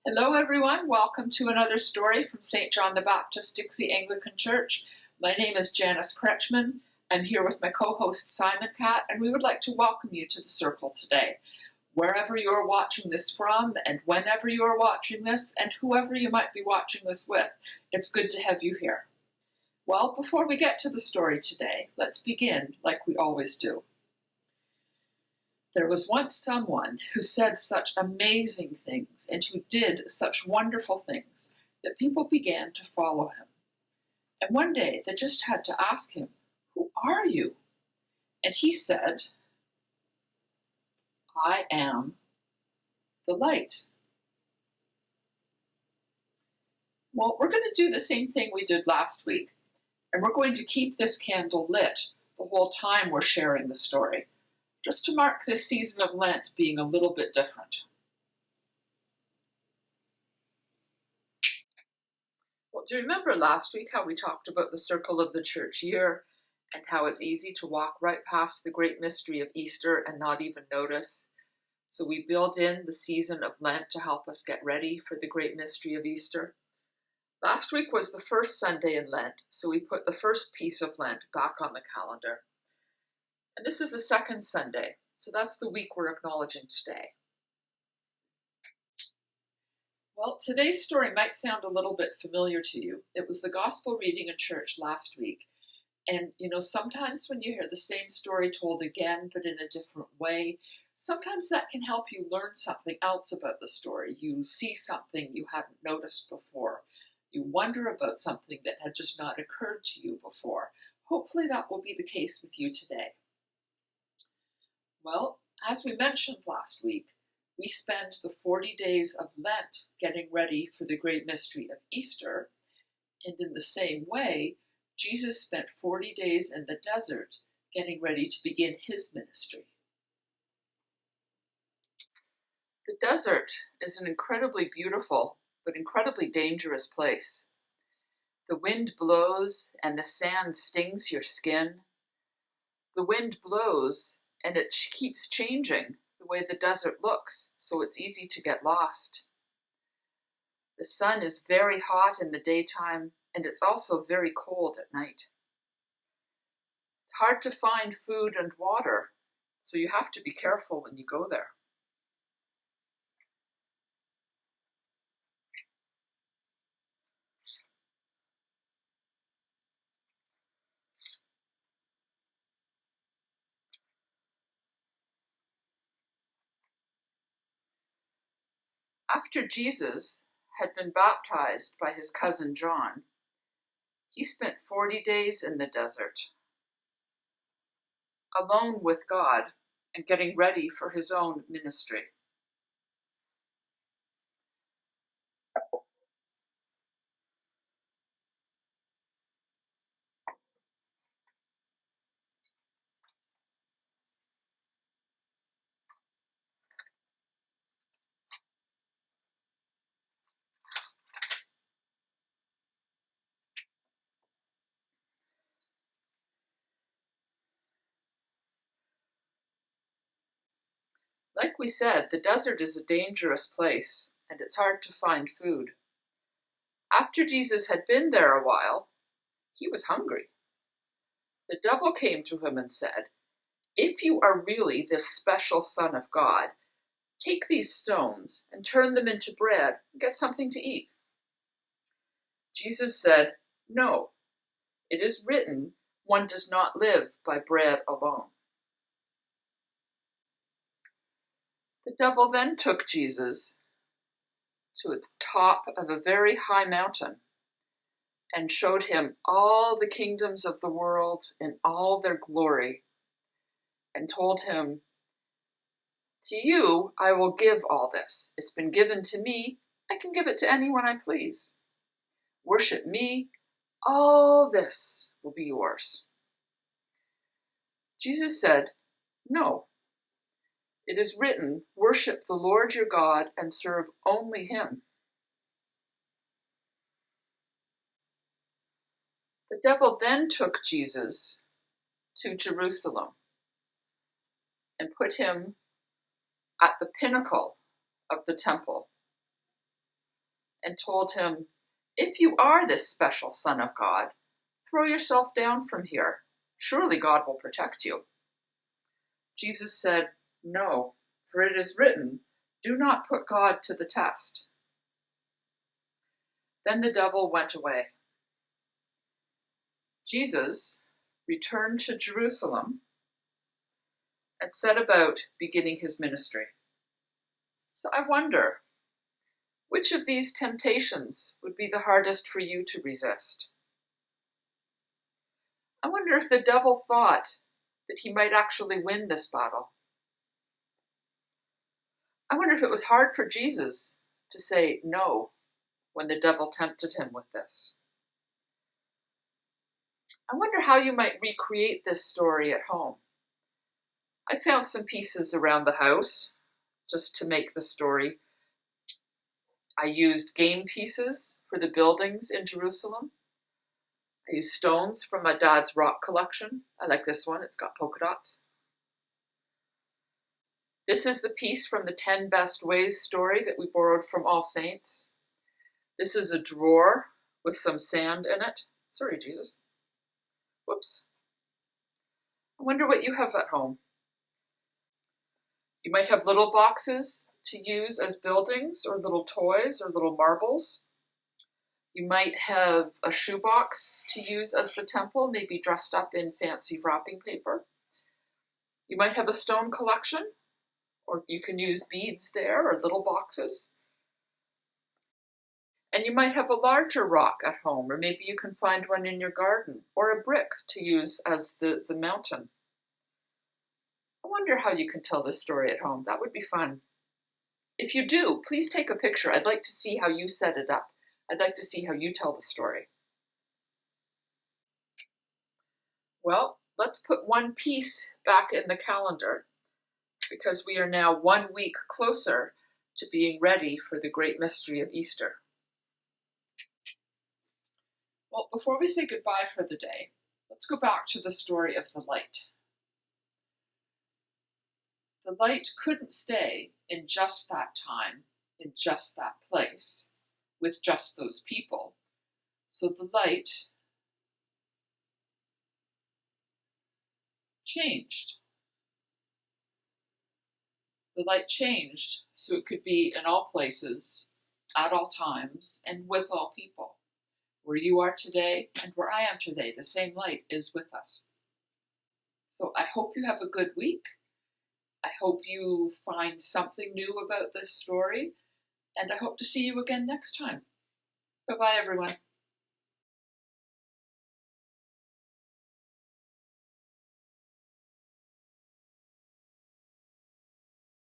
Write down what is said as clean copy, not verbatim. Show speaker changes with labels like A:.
A: Hello, everyone. Welcome to another story from St. John the Baptist Dixie Anglican Church. My name is Janice Kretschmann. I'm here with my co-host Simon Catt, and we would like to welcome you to the Circle today. Wherever you are watching this from, and whenever you are watching this, and whoever you might be watching this with, it's good to have you here. Well, before we get to the story today, let's begin like we always do. There was once someone who said such amazing things and who did such wonderful things that people began to follow him. And one day they just had to ask him, "Who are you?" And he said, "I am the light." Well, we're going to do the same thing we did last week, and we're going to keep this candle lit the whole time we're sharing the story, just to mark this season of Lent being a little bit different. Well, do you remember last week how we talked about the circle of the church year and how it's easy to walk right past the great mystery of Easter and not even notice? So we build in the season of Lent to help us get ready for the great mystery of Easter. Last week was the first Sunday in Lent, so we put the first piece of Lent back on the calendar. And this is the second Sunday, so that's the week we're acknowledging today. Well, today's story might sound a little bit familiar to you. It was the gospel reading in church last week. And, sometimes when you hear the same story told again, but in a different way, sometimes that can help you learn something else about the story. You see something you hadn't noticed before. You wonder about something that had just not occurred to you before. Hopefully that will be the case with you today. Well, as we mentioned last week, we spend the 40 days of Lent getting ready for the great mystery of Easter, and in the same way, Jesus spent 40 days in the desert getting ready to begin his ministry. The desert is an incredibly beautiful but incredibly dangerous place. The wind blows and the sand stings your skin. The wind blows and it keeps changing the way the desert looks, so it's easy to get lost. The sun is very hot in the daytime, and it's also very cold at night. It's hard to find food and water, so you have to be careful when you go there. After Jesus had been baptized by his cousin John, he spent 40 days in the desert, alone with God and getting ready for his own ministry. Like we said, the desert is a dangerous place, and it's hard to find food. After Jesus had been there a while, he was hungry. The devil came to him and said, "If you are really this special Son of God, take these stones and turn them into bread and get something to eat." Jesus said, "No, it is written, one does not live by bread alone." The devil then took Jesus to the top of a very high mountain and showed him all the kingdoms of the world in all their glory, and told him, "To you I will give all this. It's been given to me. I can give it to anyone I please. Worship me. All this will be yours." Jesus said, "No. It is written, worship the Lord your God and serve only him." The devil then took Jesus to Jerusalem and put him at the pinnacle of the temple. and told him, "If you are this special Son of God, throw yourself down from here. Surely God will protect you." Jesus said, "No, for it is written, 'Do not put God to the test.'" Then the devil went away. Jesus returned to Jerusalem and set about beginning his ministry. So I wonder, which of these temptations would be the hardest for you to resist? I wonder if the devil thought that he might actually win this battle. I wonder if it was hard for Jesus to say no when the devil tempted him with this. I wonder how you might recreate this story at home. I found some pieces around the house just to make the story. I used game pieces for the buildings in Jerusalem. I used stones from my dad's rock collection. I like this one, it's got polka dots. This is the piece from the 10 Best Ways story that we borrowed from All Saints. This is a drawer with some sand in it. Sorry, Jesus. Whoops. I wonder what you have at home. You might have little boxes to use as buildings, or little toys, or little marbles. You might have a shoebox to use as the temple, maybe dressed up in fancy wrapping paper. You might have a stone collection, or you can use beads there, or little boxes. And you might have a larger rock at home, or maybe you can find one in your garden, or a brick to use as the mountain. I wonder how you can tell this story at home. That would be fun. If you do, please take a picture. I'd like to see how you set it up. I'd like to see how you tell the story. Well, let's put one piece back in the calendar, because we are now 1 week closer to being ready for the great mystery of Easter. Well, before we say goodbye for the day, let's go back to the story of the light. The light couldn't stay in just that time, in just that place, with just those people. So the light changed. The light changed so it could be in all places, at all times, and with all people. Where you are today and where I am today, the same light is with us. So I hope you have a good week. I hope you find something new about this story, and I hope to see you again next time. Bye-bye, everyone.